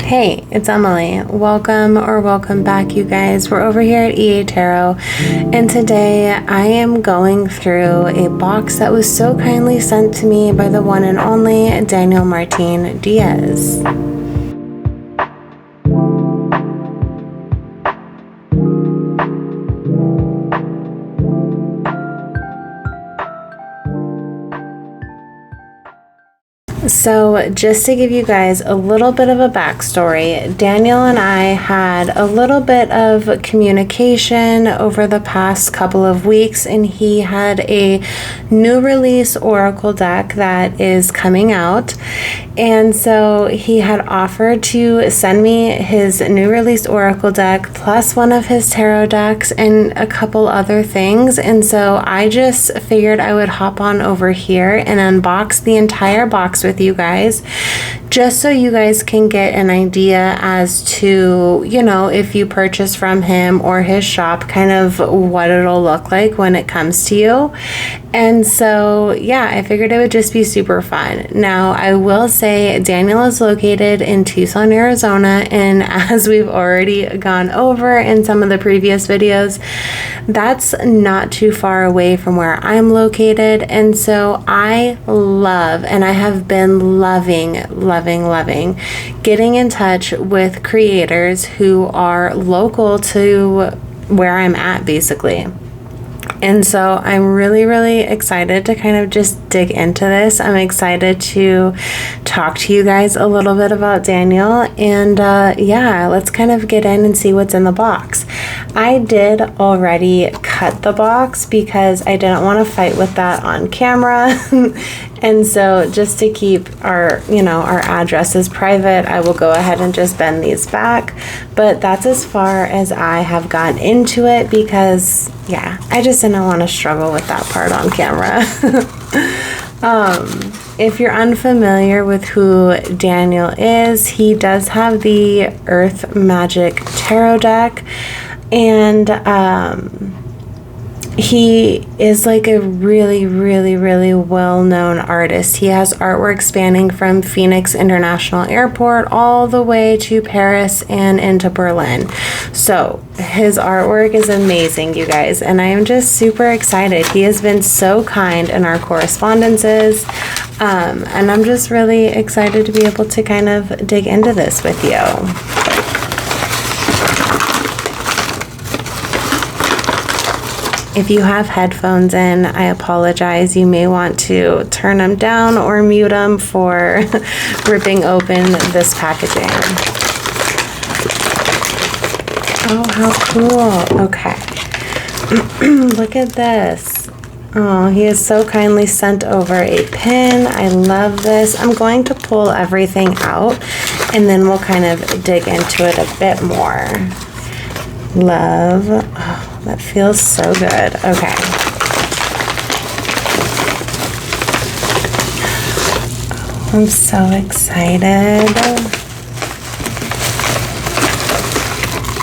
Hey, it's Emily. Welcome back, you guys. We're over here at EA Tarot, and today I am going through a box that was so kindly sent to me by the one and only Daniel Martin Diaz. So just to give you guys a little bit of a backstory, Daniel and I had a little bit of communication over the past couple of weeks, and he had a new release oracle deck that is coming out. And so he had offered to send me his new release oracle deck plus one of his tarot decks and a couple other things. And so I just figured I would hop on over here and unbox the entire box with you guys, just so you guys can get an idea as to, you know, if you purchase from him or his shop, kind of what it'll look like when it comes to you. And so, yeah, I figured it would just be super fun. Now, I will say Daniel is located in Tucson, Arizona, and as we've already gone over in some of the previous videos, that's not too far away from where I'm located. And so I love, and I have been loving getting in touch with creators who are local to where I'm at, basically. And so I'm really excited to kind of just dig into this. I'm excited to talk to you guys a little bit about Daniel, and yeah, let's kind of get in and see what's in the box. I did already cut the box because I didn't want to fight with that on camera. And so just to keep our addresses private, I will go ahead and just bend these back. But that's as far as I have gotten into it because, yeah, I just didn't want to struggle with that part on camera. If you're unfamiliar with who Daniel is, he does have the Earth Magic Tarot deck, and he is like a really well-known artist. He has artwork spanning from Phoenix International Airport all the way to Paris and into Berlin. So his artwork is amazing, you guys, and I am just super excited. He has been so kind in our correspondences, and I'm just really excited to be able to kind of dig into this with you. If you have headphones in, I apologize. You may want to turn them down or mute them for ripping open this packaging. Oh, how cool. Okay. Look at this. Oh, he has so kindly sent over a pin. I love this. I'm going to pull everything out, and then we'll kind of dig into it a bit more. Love. Oh, that feels so good. Okay. I'm so excited.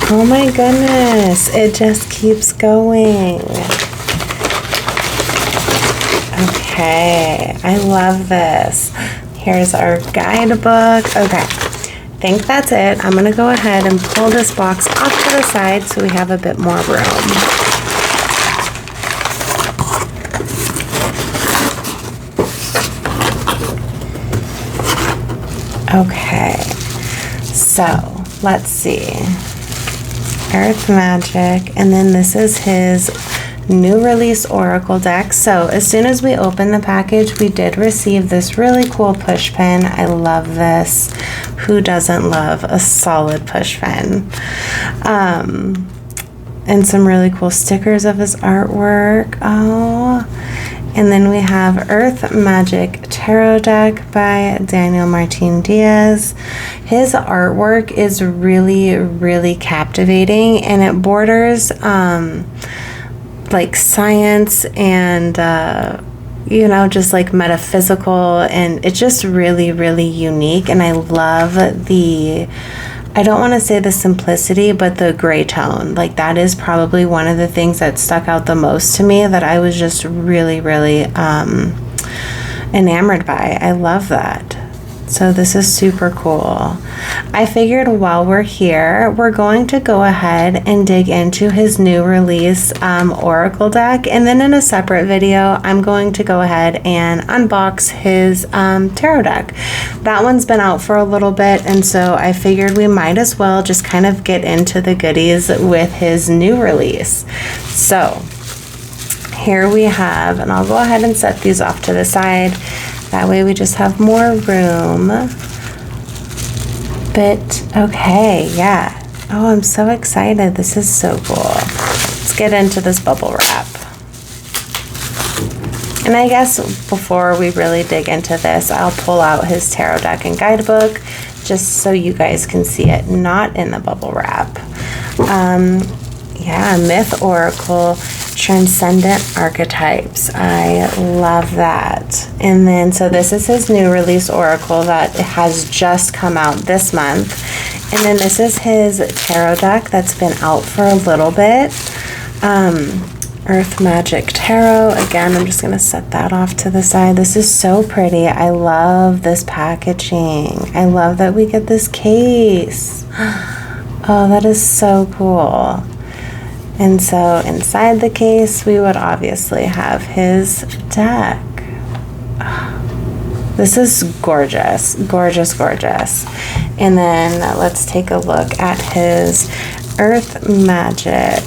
Oh my goodness. It just keeps going. Okay. I love this. Here's our guidebook. Okay. I think that's it. I'm going to go ahead and pull this box off to the side so we have a bit more room. Okay, so let's see. Earth Magic, and then this is his new release oracle deck. So as soon as we opened the package, we did receive this really cool push pin. I love this. Who doesn't love a solid push pin? And some really cool stickers of his artwork. Oh, and then we have Earth Magic Tarot deck by Daniel Martin Diaz. His artwork is really captivating, and it borders like science and just like metaphysical, and it's just really unique. And I love I don't want to say the simplicity, but the gray tone. Like, that is probably one of the things that stuck out the most to me, that I was just really enamored by. I love that. So this is super cool. I figured while we're here, we're going to go ahead and dig into his new release Oracle deck. And then in a separate video, I'm going to go ahead and unbox his tarot deck. That one's been out for a little bit, and so I figured we might as well just kind of get into the goodies with his new release. So here we have, and I'll go ahead and set these off to the side. That way we just have more room. But okay, yeah. Oh, I'm so excited. This is so cool. Let's get into this bubble wrap. And I guess before we really dig into this, I'll pull out his tarot deck and guidebook just so you guys can see it not in the bubble wrap. Yeah, Myth Oracle, Transcendent Archetypes. I love that. And then, so this is his new release Oracle that has just come out this month. And then this is his tarot deck that's been out for a little bit. Earth Magic Tarot. Again, I'm just going to set that off to the side. This is so pretty. I love this packaging. I love that we get this case. Oh, that is so cool. And so inside the case, we would obviously have his deck. This is gorgeous, gorgeous, gorgeous. And then let's take a look at his Earth Magic.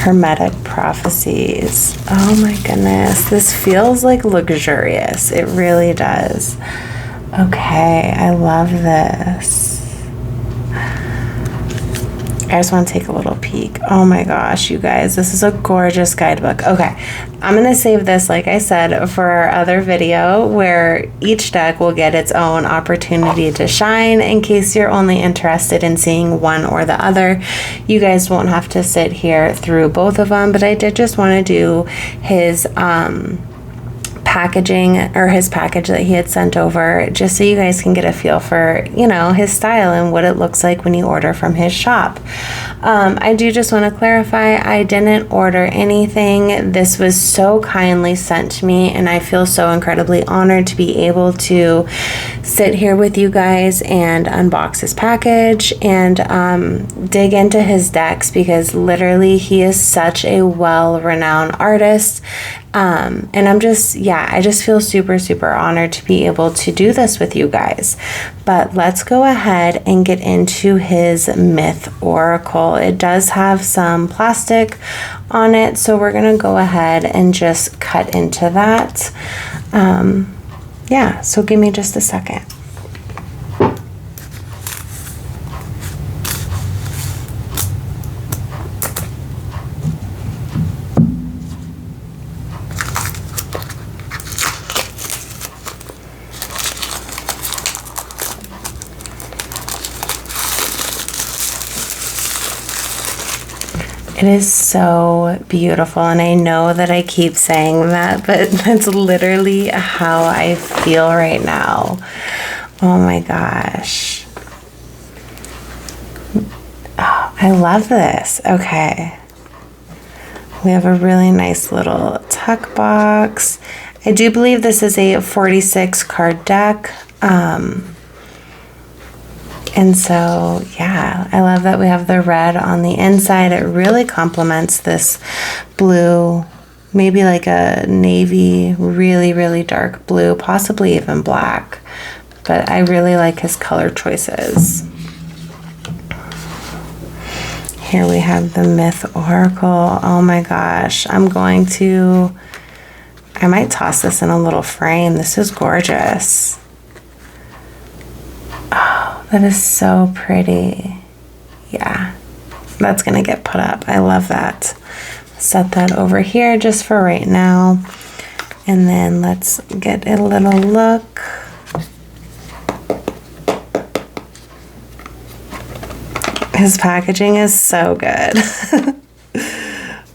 Hermetic Prophecies. Oh my goodness, this feels like luxurious. It really does. Okay, I love this. I just want to take a little peek. Oh my gosh, you guys, this is a gorgeous guidebook. Okay, I'm going to save this, like I said, for our other video where each deck will get its own opportunity to shine. In case you're only interested in seeing one or the other, you guys won't have to sit here through both of them, but I did just want to do his packaging, or his package that he had sent over, just so you guys can get a feel for, you know, his style and what it looks like when you order from his shop. I do just want to clarify, I didn't order anything. This was so kindly sent to me, and I feel so incredibly honored to be able to sit here with you guys and unbox his package and dig into his decks, because literally he is such a well-renowned artist. And I'm just, yeah, I just feel super, super honored to be able to do this with you guys. But let's go ahead and get into his Myth Oracle. It does have some plastic on it, so we're going to go ahead and just cut into that. Yeah, so give me just a second. It is so beautiful, and I know that I keep saying that, but that's literally how I feel right now. Oh my gosh. Oh, I love this. Okay. We have a really nice little tuck box. I do believe this is a 46 card deck. And so, yeah, I love that we have the red on the inside. It really complements this blue, maybe like a navy, really, really dark blue, possibly even black. But I really like his color choices. Here we have the Myth Oracle. Oh my gosh, I might toss this in a little frame. This is gorgeous. Oh, that is so pretty. Yeah, that's gonna get put up. I love that. Set that over here just for right now. And then let's get a little look. His packaging is so good.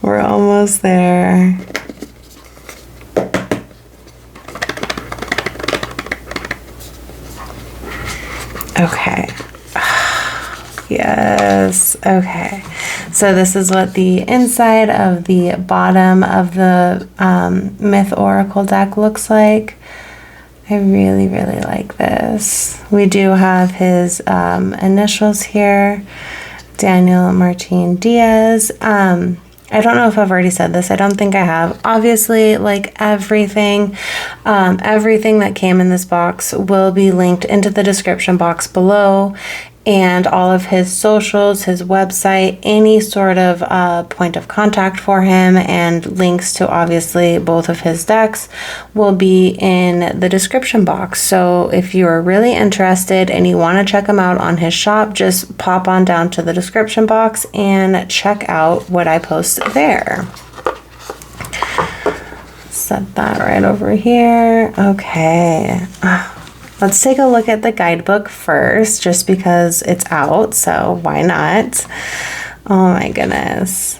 We're almost there. Okay. Yes. Okay. So this is what the inside of the bottom of the Myth Oracle deck looks like. I really, really like this. We do have his initials here, Daniel Martin Diaz. I don't know if I've already said this. I don't think I have. Obviously, like everything that came in this box will be linked into the description box below, and all of his socials, his website, any sort of point of contact for him, and links to obviously both of his decks will be in the description box. So if you are really interested and you want to check him out on his shop, just pop on down to the description box and check out what I post there. Set that right over here. Okay. Let's take a look at the guidebook first, just because it's out, so why not? Oh my goodness.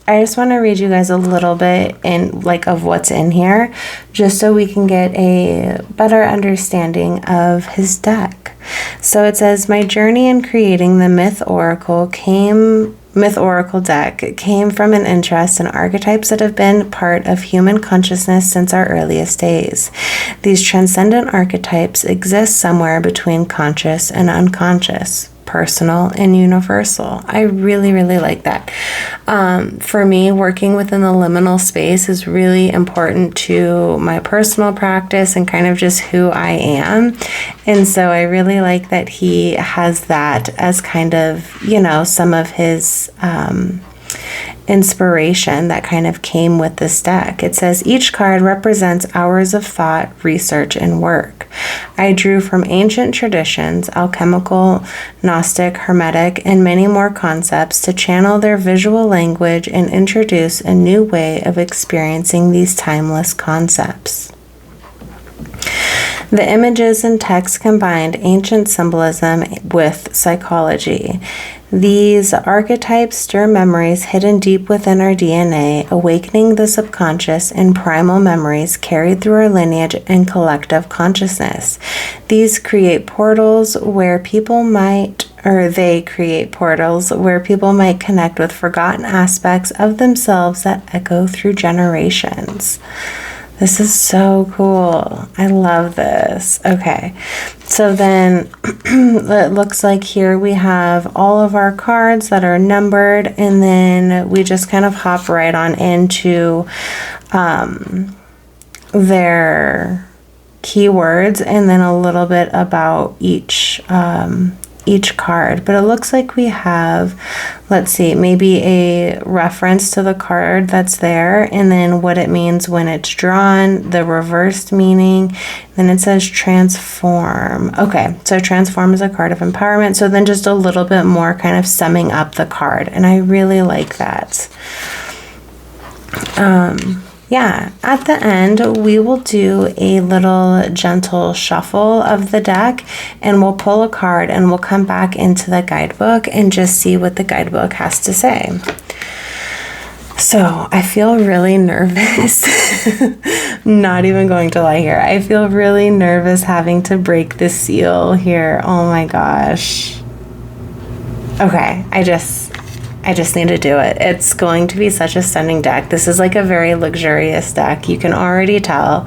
I just want to read you guys a little bit of what's in here, just so we can get a better understanding of his deck. So it says, my journey in creating the Myth Oracle deck came from an interest in archetypes that have been part of human consciousness since our earliest days. These transcendent archetypes exist somewhere between conscious and unconscious, personal and universal. I really, really like that. For me, working within the liminal space is really important to my personal practice and kind of just who I am. And so I really like that he has that as kind of, you know, some of his inspiration that kind of came with this deck. It says each card represents hours of thought, research, and work. I drew from ancient traditions, alchemical, Gnostic, Hermetic, and many more concepts to channel their visual language and introduce a new way of experiencing these timeless concepts. The images and text combined ancient symbolism with psychology. These archetypes stir memories hidden deep within our DNA, awakening the subconscious and primal memories carried through our lineage and collective consciousness. These create portals where people might connect with forgotten aspects of themselves that echo through generations. This is so cool. I love this. Okay, so then it looks like here we have all of our cards that are numbered, and then we just kind of hop right on into their keywords and then a little bit about each card. But it looks like we have, let's see, maybe a reference to the card that's there, and then what it means when it's drawn, the reversed meaning. Then it says transform. Okay, so transform is a card of empowerment. So then just a little bit more kind of summing up the card, and I really like that. Yeah, at the end, we will do a little gentle shuffle of the deck, and we'll pull a card and we'll come back into the guidebook and just see what the guidebook has to say. So I feel really nervous. Not even going to lie here. I feel really nervous having to break the seal here. Oh my gosh. Okay, I just need to do it. It's going to be such a stunning deck. This is like a very luxurious deck. You can already tell.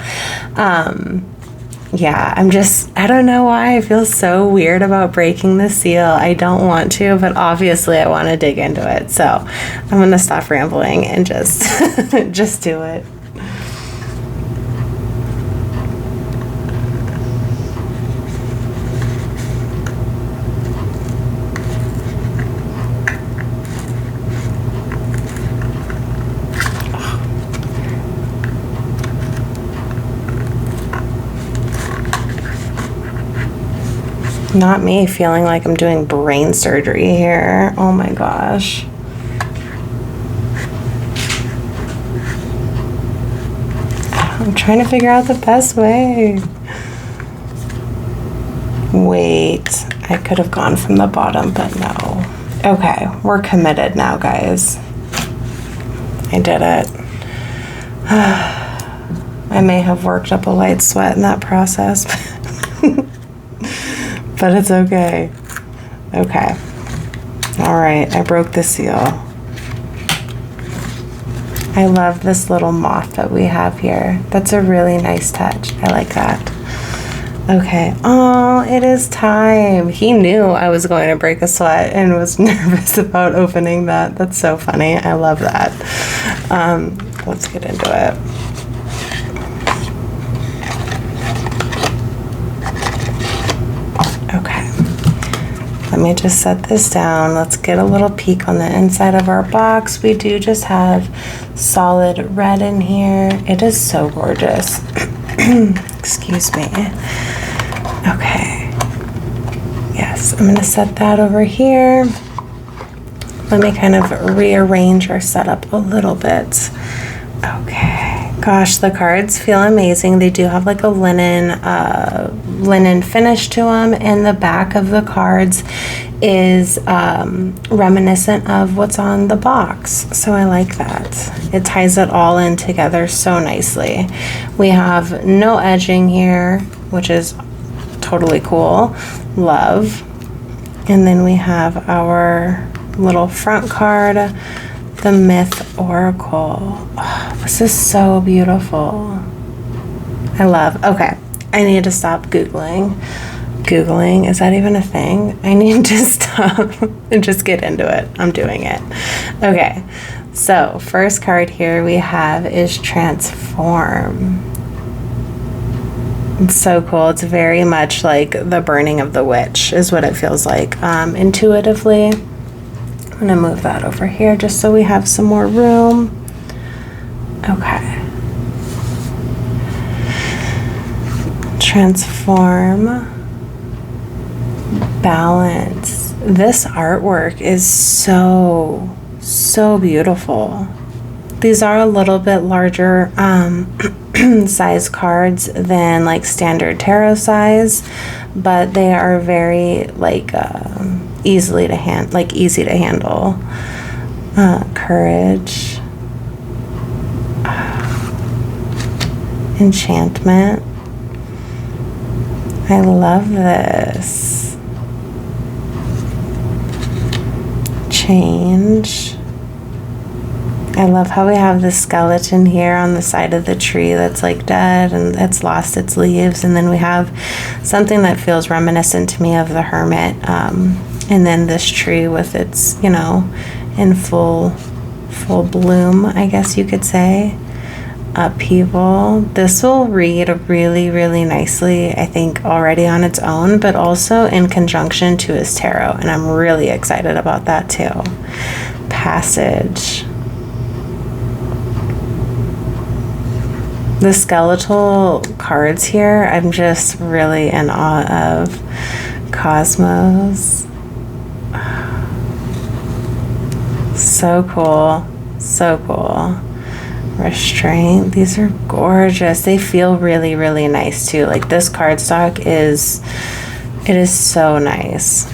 Yeah, I don't know why I feel so weird about breaking the seal. I don't want to, but obviously I want to dig into it. So I'm going to stop rambling and just, just do it. Not me feeling like I'm doing brain surgery here. Oh my gosh. I'm trying to figure out the best way. Wait, I could have gone from the bottom, but no. Okay, we're committed now, guys. I did it. I may have worked up a light sweat in that process. But it's okay. Okay. All right, I broke the seal. I love this little moth that we have here. That's a really nice touch. I like that. Okay. Oh, it is time. He knew I was going to break a sweat and was nervous about opening that. That's so funny. I love that. Let's get into it. Okay. Let me just set this down. Let's get a little peek on the inside of our box. We do just have solid red in here. It is so gorgeous. Excuse me. Okay. Yes, I'm going to set that over here. Let me kind of rearrange our setup a little bit. Okay. Gosh, the cards feel amazing. They do have like a linen finish to them, and the back of the cards is reminiscent of what's on the box. So I like that. It ties it all in together so nicely. We have no edging here, which is totally cool. Love. And then we have our little front card, the Myth Oracle. Oh, this is so beautiful. I love. Okay, I need to stop Googling. Googling, is that even a thing? I need to stop and just get into it. I'm doing it. Okay, so first card here we have is Transform. It's so cool. It's very much like the burning of the witch is what it feels like intuitively. I'm gonna move that over here just so we have some more room. Okay. Transform. Balance. This artwork is so beautiful. These are a little bit larger size cards than like standard tarot size, but they are very like easy to handle. Courage, enchantment. I love this. Change. I love how we have the skeleton here on the side of the tree that's like dead and it's lost its leaves, and then we have something that feels reminiscent to me of the Hermit, and then this tree with its, you know, in full bloom, I guess you could say. Upheaval. This will read really nicely, I think, already on its own, but also in conjunction to his tarot, and I'm really excited about that too. Passage. The skeletal cards here, I'm just really in awe of. Cosmos. So cool. So cool. Restraint. These are gorgeous. They feel really nice too. Like this cardstock is so nice.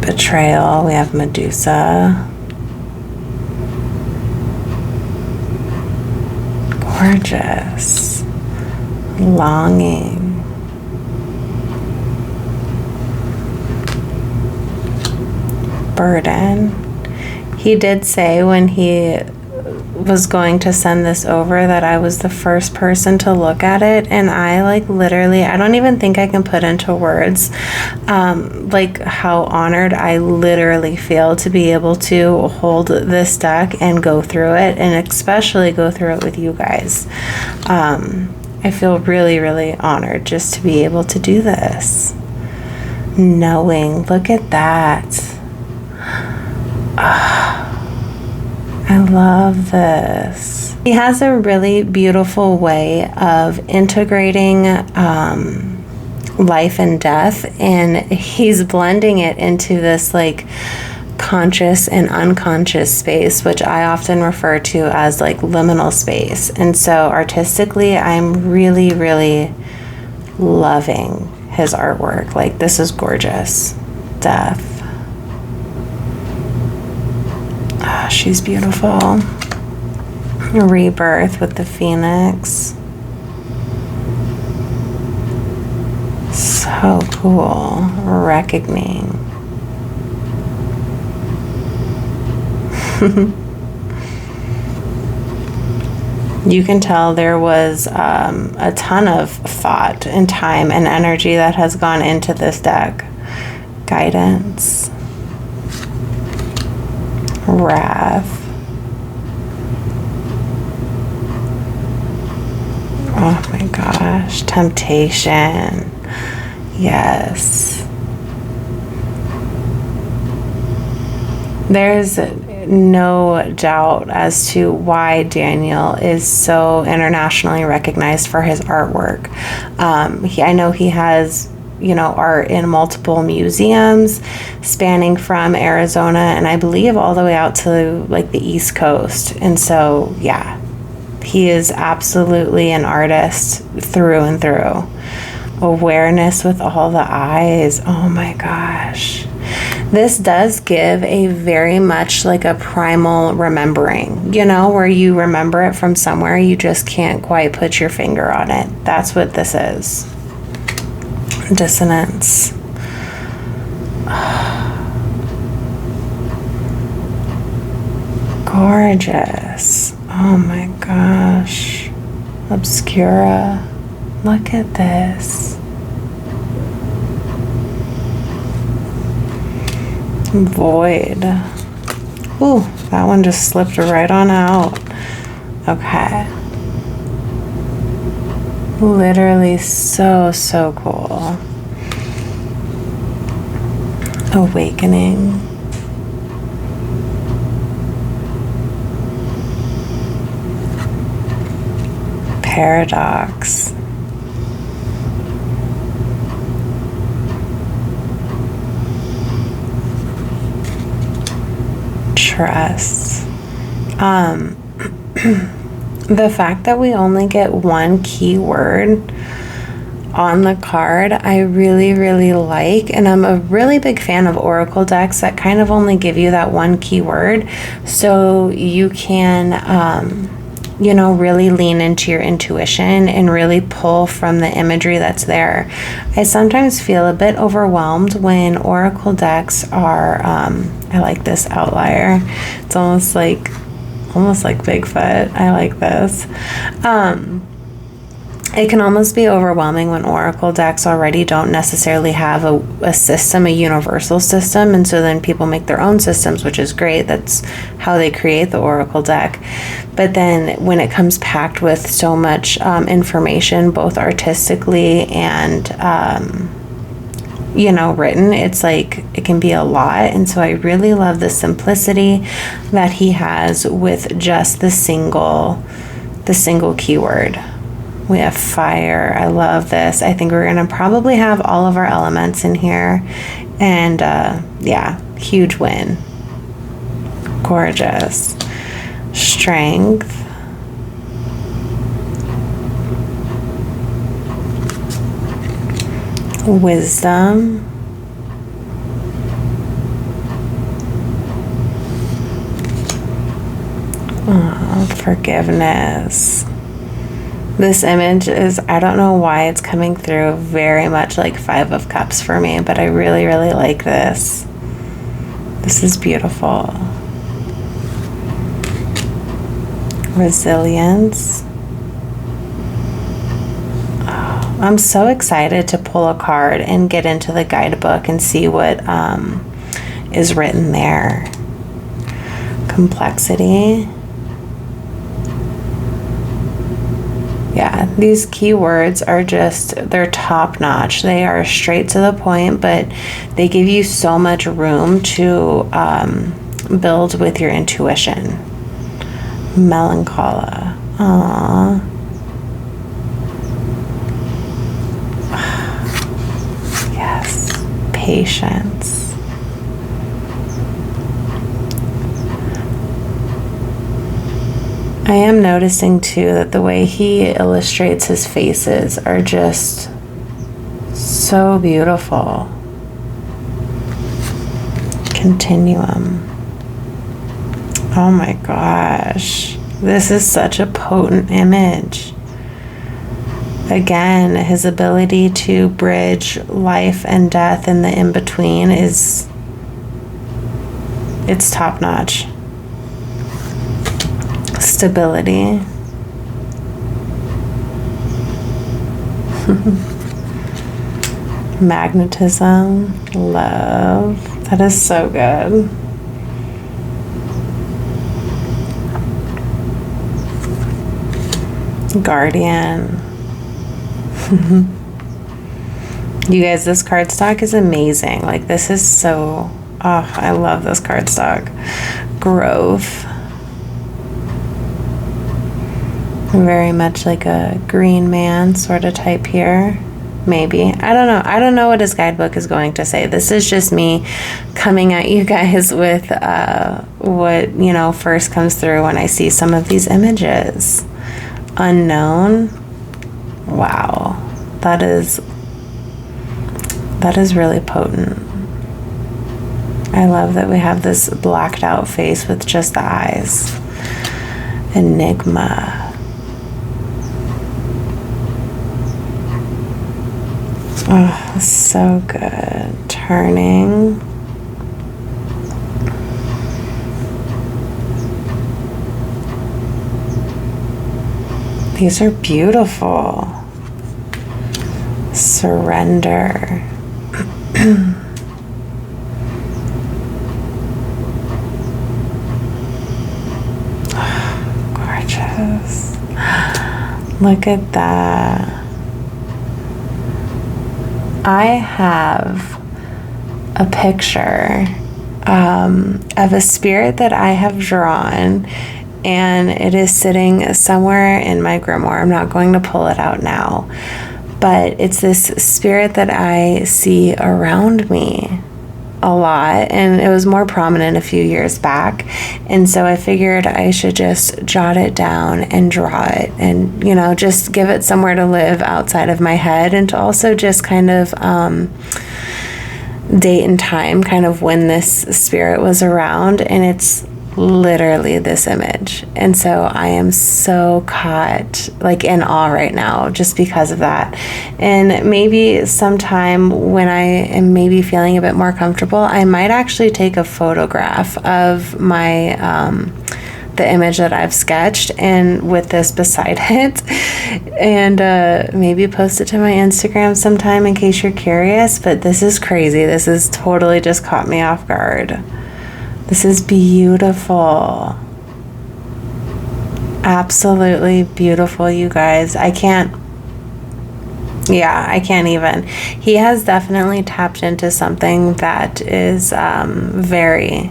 Betrayal. We have Medusa. Gorgeous. Longing. Burden. He did say when he was going to send this over that I was the first person to look at it, and I like literally, I don't even think I can put into words like how honored I literally feel to be able to hold this deck and go through it, and especially go through it with you guys. I feel really honored just to be able to do this. Knowing, look at that. I love this. He has a really beautiful way of integrating life and death, and he's blending it into this like conscious and unconscious space, which I often refer to as like liminal space. And so artistically, I'm really loving his artwork. Like, this is gorgeous. Death. She's beautiful. Rebirth with the phoenix. So Oh, cool. Reckoning. You can tell there was a ton of thought and time and energy that has gone into this deck. Guidance. Wrath. Oh my gosh. Temptation. Yes. There's no doubt as to why Daniel is so internationally recognized for his artwork. I know he has, you know, art in multiple museums spanning from Arizona and I believe all the way out to like the East Coast. And so, yeah, he is absolutely an artist through and through. Awareness with all the eyes. Oh my gosh. This does give a very much like a primal remembering, you know, where you remember it from somewhere, you just can't quite put your finger on it. That's what this is. Dissonance. Gorgeous. Oh my gosh. Obscura. Look at this. Void. Ooh, that one just slipped right on out. Okay. Literally so cool. Awakening. Paradox. Trust. The fact that we only get one keyword on the card, I really like, and I'm a really big fan of oracle decks that kind of only give you that one keyword, so you can you know, really lean into your intuition and really pull from the imagery that's there. I sometimes feel a bit overwhelmed when oracle decks are I like this outlier. It's almost like Bigfoot. I like this. It can almost be overwhelming when oracle decks already don't necessarily have a system, a universal system, and so then people make their own systems, which is great. That's how they create the oracle deck. But then when it comes packed with so much information, both artistically and you know, written, it's like it can be a lot. And so I really love the simplicity that he has with just the single keyword. We have fire. I love this. I think we're going to probably have all of our elements in here. And yeah, huge win. Gorgeous. Strength. Wisdom. Oh, forgiveness. This image is, I don't know why it's coming through very much like Five of Cups for me, but I really like this. This is beautiful. Resilience. Oh, I'm so excited to pull a card and get into the guidebook and see what is written there. Complexity. Yeah, these keywords are just, they're top notch. They are straight to the point, but they give you so much room to build with your intuition. Melancholia. Aww. Yes. Patience. I am noticing too that the way he illustrates his faces are just so beautiful. Continuum. Oh my gosh. This is such a potent image. Again, his ability to bridge life and death and the in-between it's top notch. Stability. Magnetism. Love. That is so good. Guardian. You guys, this cardstock is amazing. Like, this is so, oh, I love this cardstock. Growth. Very much like a green man sort of type here. Maybe. I don't know. I don't know what his guidebook is going to say. This is just me coming at you guys with what, you know, first comes through when I see some of these images. Unknown. Wow. That is really potent. I love that we have this blacked out face with just the eyes. Enigma. Oh, so good. Turning. These are beautiful. Surrender. Gorgeous. Look at that. I have a picture of a spirit that I have drawn, and it is sitting somewhere in my grimoire. I'm not going to pull it out now, but it's this spirit that I see around me a lot, and it was more prominent a few years back, and so I figured I should just jot it down and draw it, and, you know, just give it somewhere to live outside of my head, and to also just kind of date and time kind of when this spirit was around, and it's literally this image. And so I am so caught, like, in awe right now just because of that. And maybe sometime when I am maybe feeling a bit more comfortable, I might actually take a photograph of my the image that I've sketched, and with this beside it, and maybe post it to my Instagram sometime in case you're curious. But this is crazy. This is totally just caught me off guard. This is beautiful. Absolutely beautiful, you guys. I can't even. He has definitely tapped into something that is very,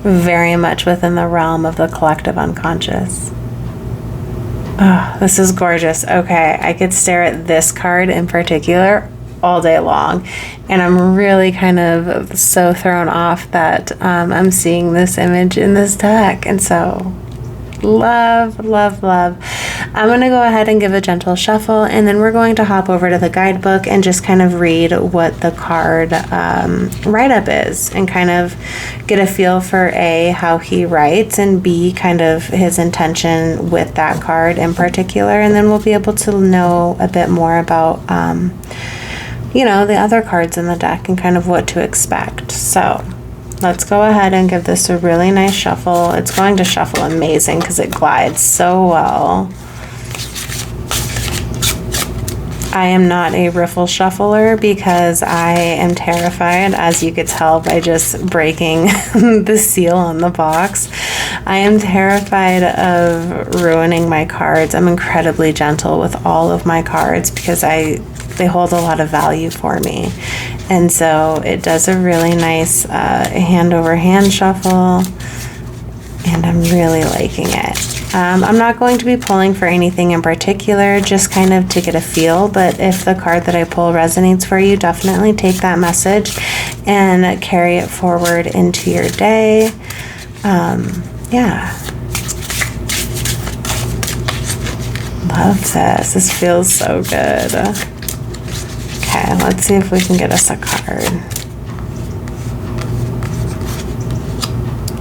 very much within the realm of the collective unconscious. Oh, this is gorgeous. Okay, I could stare at this card in particular all day long, and I'm really kind of so thrown off that I'm seeing this image in this deck, and so love, love, love. I'm going to go ahead and give a gentle shuffle, and then we're going to hop over to the guidebook and just kind of read what the card write-up is, and kind of get a feel for A, how he writes, and B, kind of his intention with that card in particular, and then we'll be able to know a bit more about you know, the other cards in the deck and kind of what to expect. So let's go ahead and give this a really nice shuffle. It's going to shuffle amazing because it glides so well. I am not a riffle shuffler because I am terrified, as you could tell by just breaking the seal on the box. I am terrified of ruining my cards. I'm incredibly gentle with all of my cards because they hold a lot of value for me. And so it does a really nice hand over hand shuffle, and I'm really liking it. I'm not going to be pulling for anything in particular, just kind of to get a feel, but if the card that I pull resonates for you, definitely take that message and carry it forward into your day. Yeah. Love this. This feels so good. Okay, let's see if we can get us a card.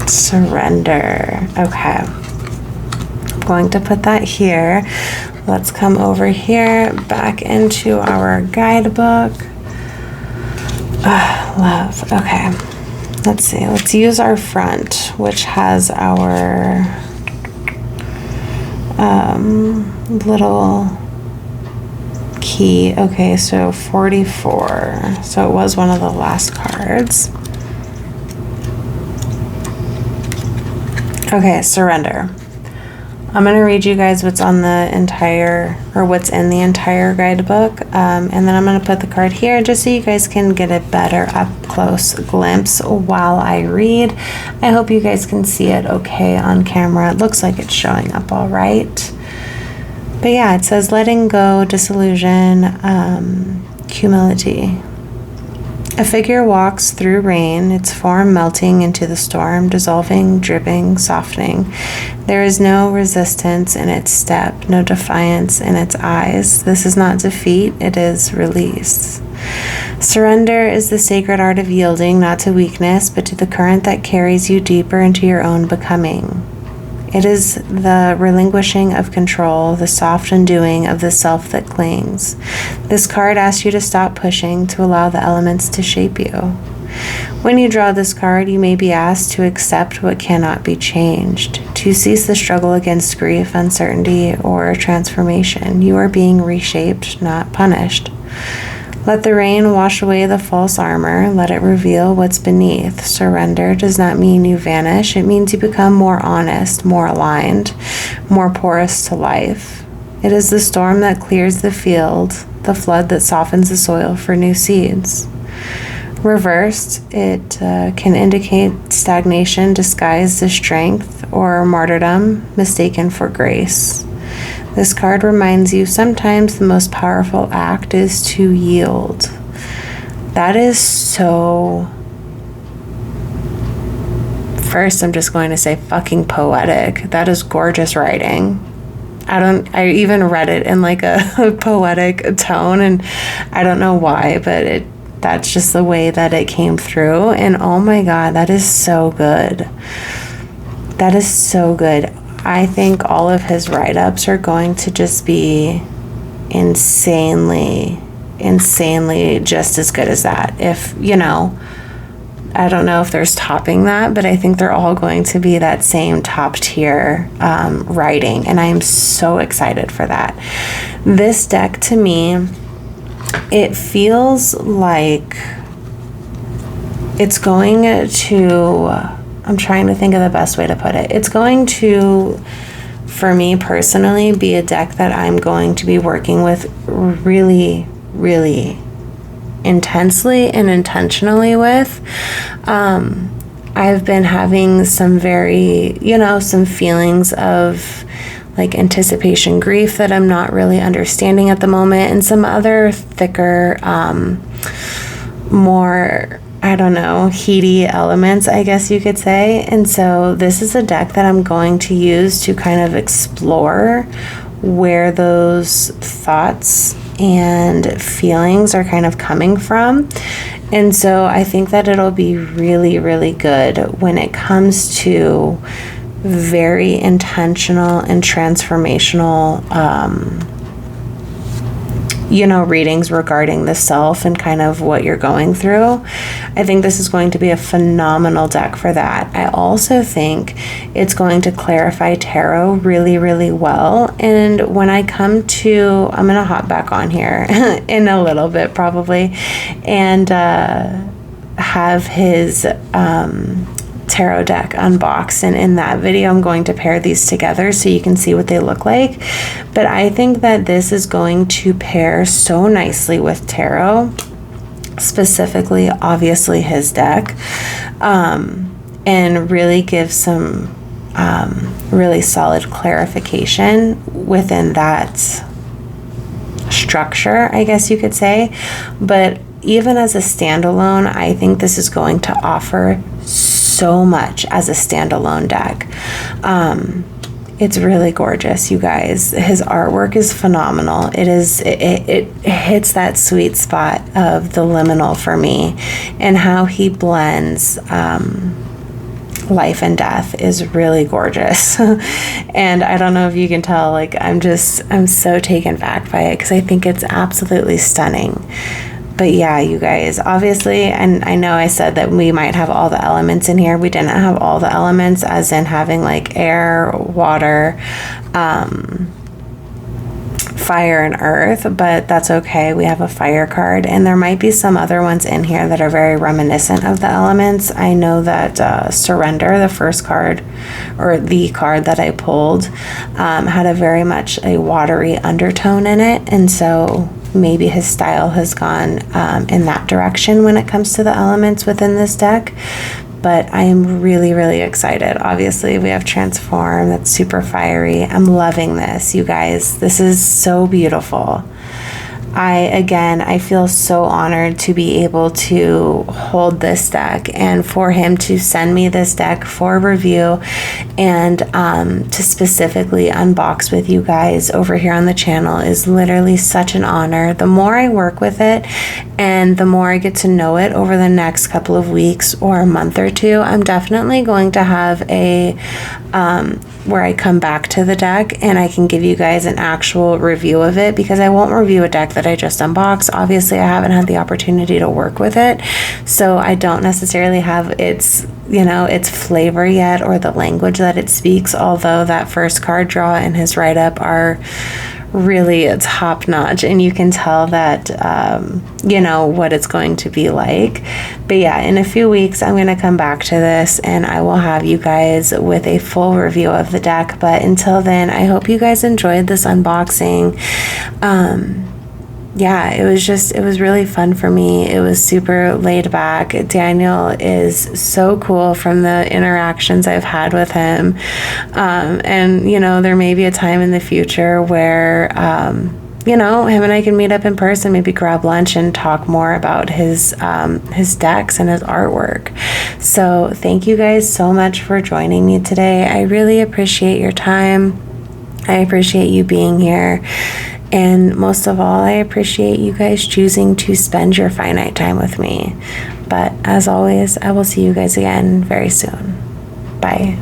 Surrender. Okay. I'm going to put that here. Let's come over here back into our guidebook. Love. Okay. Let's see. Let's use our front, which has our little key. Okay, so 44. So it was one of the last cards. Okay, surrender. I'm going to read you guys what's on the entire, or what's in the entire guidebook, and then I'm going to put the card here just so you guys can get a better up close glimpse while I read. I hope you guys can see it okay on camera. It looks like it's showing up all right. But yeah, it says letting go, disillusion, humility. A figure walks through rain, its form melting into the storm, dissolving, dripping, softening. There is no resistance in its step, no defiance in its eyes. This is not defeat, it is release. Surrender is the sacred art of yielding, not to weakness, but to the current that carries you deeper into your own becoming. It is the relinquishing of control, the soft undoing of the self that clings. This card asks you to stop pushing, to allow the elements to shape you. When you draw this card, you may be asked to accept what cannot be changed, to cease the struggle against grief, uncertainty, or transformation. You are being reshaped, not punished. Let the rain wash away the false armor. Let it reveal what's beneath. Surrender does not mean you vanish. It means you become more honest, more aligned, more porous to life. It is the storm that clears the field, the flood that softens the soil for new seeds. Reversed, it can indicate stagnation disguised as strength, or martyrdom mistaken for grace. This card reminds you sometimes the most powerful act is to yield. That is so... First, I'm just going to say fucking poetic. That is gorgeous writing. I even read it in like a poetic tone, and I don't know why, but that's just the way that it came through. And oh my God, that is so good. That is so good. I think all of his write-ups are going to just be insanely just as good as that. If, you know, I don't know if there's topping that, but I think they're all going to be that same top tier writing. And I'm so excited for that. This deck, to me, it feels like it's going to... I'm trying to think of the best way to put it. It's going to, for me personally, be a deck that I'm going to be working with really, really intensely and intentionally with. I've been having some some feelings of like anticipation grief that I'm not really understanding at the moment, and some other thicker, more... I don't know, heady elements, I guess you could say. And so this is a deck that I'm going to use to kind of explore where those thoughts and feelings are kind of coming from. And so I think that it'll be really, really good when it comes to very intentional and transformational readings regarding the self and kind of what you're going through. I think this is going to be a phenomenal deck for that. I also think it's going to clarify tarot really, really well. And when I come to, I'm going to hop back on here in a little bit probably, and have his tarot deck unboxed, and in that video I'm going to pair these together so you can see what they look like. But I think that this is going to pair so nicely with tarot, specifically obviously his deck, and really give some really solid clarification within that structure, I guess you could say. But even as a standalone, I think this is going to offer so much as a standalone deck. It's really gorgeous, you guys. His artwork is phenomenal. It hits that sweet spot of the liminal for me, and how he blends life and death is really gorgeous. And I don't know if you can tell, like, I'm so taken back by it because I think it's absolutely stunning. But yeah, you guys, obviously, and I know I said that we might have all the elements in here. We didn't have all the elements, as in having like air, water, fire, and earth, but that's okay. We have a fire card, and there might be some other ones in here that are very reminiscent of the elements. I know that Surrender, the first card, or the card that I pulled, had a very much a watery undertone in it, and so maybe his style has gone in that direction when it comes to the elements within this deck. But I am really, really excited. Obviously, we have Transform, that's super fiery. I'm loving this, you guys. This is so beautiful. I feel so honored to be able to hold this deck and for him to send me this deck for review and to specifically unbox with you guys over here on the channel is literally such an honor. The more I work with it and the more I get to know it over the next couple of weeks or a month or two, I'm definitely going to have a where I come back to the deck and I can give you guys an actual review of it, because I won't review a deck that I just unboxed. Obviously, I haven't had the opportunity to work with it, so I don't necessarily have its flavor yet or the language that it speaks, although that first card draw and his write-up are really top notch, and you can tell that what it's going to be like. But yeah, in a few weeks I'm going to come back to this and I will have you guys with a full review of the deck. But until then, I hope you guys enjoyed this unboxing. Yeah, it was really fun for me. It was super laid back. Daniel is so cool from the interactions I've had with him. And, there may be a time in the future where, him and I can meet up in person, maybe grab lunch and talk more about his decks and his artwork. So thank you guys so much for joining me today. I really appreciate your time. I appreciate you being here. And most of all, I appreciate you guys choosing to spend your finite time with me. But as always, I will see you guys again very soon. Bye.